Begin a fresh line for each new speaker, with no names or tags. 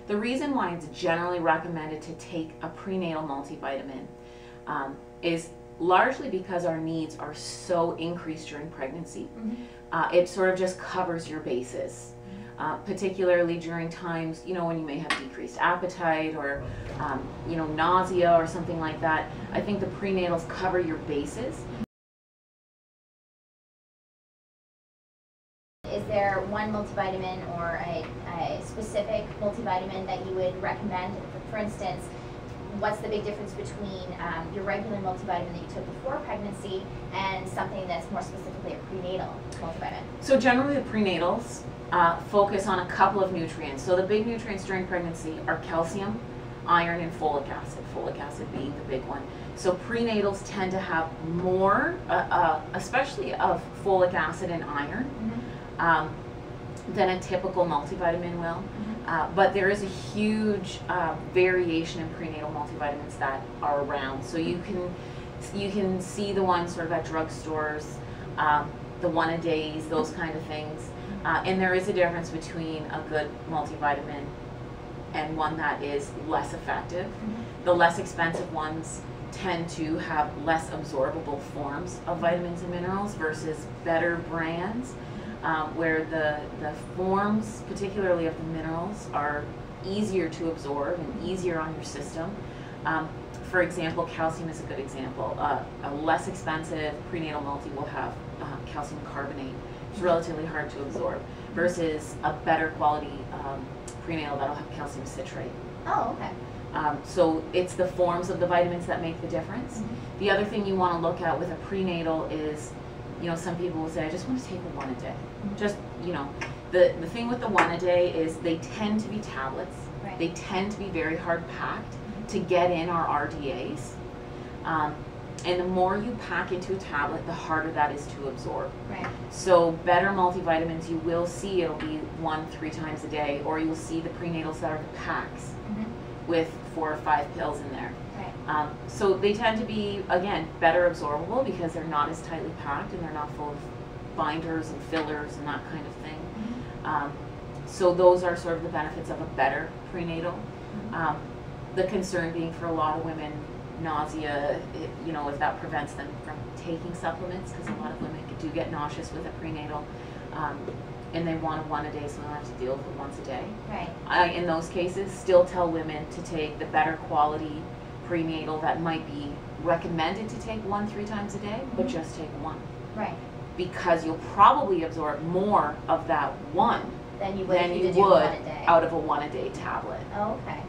The reason why it's generally recommended to take a prenatal multivitamin is largely because our needs are so increased during pregnancy. It sort of just covers your bases. Particularly during times, when you may have decreased appetite or, nausea or something like that. I think the prenatals cover your bases.
Is there one multivitamin or a specific multivitamin that you would recommend? For instance, what's the big difference between your regular multivitamin that you took before pregnancy and something that's more specifically a prenatal multivitamin?
So generally the prenatals focus on a couple of nutrients. So the big nutrients during pregnancy are calcium, iron, and folic acid being the big one. So prenatals tend to have more, especially of folic acid and iron, than a typical multivitamin will. But there is a huge variation in prenatal multivitamins that are around. So you can see the ones sort of at drugstores, the one-a-days, those kind of things. And there is a difference between a good multivitamin and one that is less effective. The less expensive ones tend to have less absorbable forms of vitamins and minerals versus better brands where the forms, particularly of the minerals, are easier to absorb and easier on your system. For example, calcium is a good example. A less expensive prenatal multi will have calcium carbonate. It's relatively hard to absorb versus a better quality prenatal that'll have calcium citrate.
Oh, okay.
So it's the forms of the vitamins that make the difference. The other thing you want to look at with a prenatal is, some people will say, I just want to take one a day. Just, the thing with the one a day is they tend to be tablets.
Right.
They tend to be very hard packed to get in our RDAs. And the more you pack into a tablet, the harder that is to absorb.
Right.
So better multivitamins, you will see it'll be 1-3 times a day, or you'll see the prenatals that are the packs with 4 or 5 pills in there.
Right.
So they tend to be, again, better absorbable because they're not as tightly packed and they're not full of binders and fillers and that kind of thing. So those are sort of the benefits of a better prenatal. The concern being for a lot of women, nausea, if that prevents them from taking supplements, because a lot of women do get nauseous with a prenatal, and they want one a day, so they don't have to deal with it once a day.
Right.
I, in those cases, still tell women to take the better quality prenatal that might be recommended to take 1-3 times a day, but just take one.
Right.
Because you'll probably absorb more of that one
than you would
out of a
1 a day
tablet.
Oh, okay.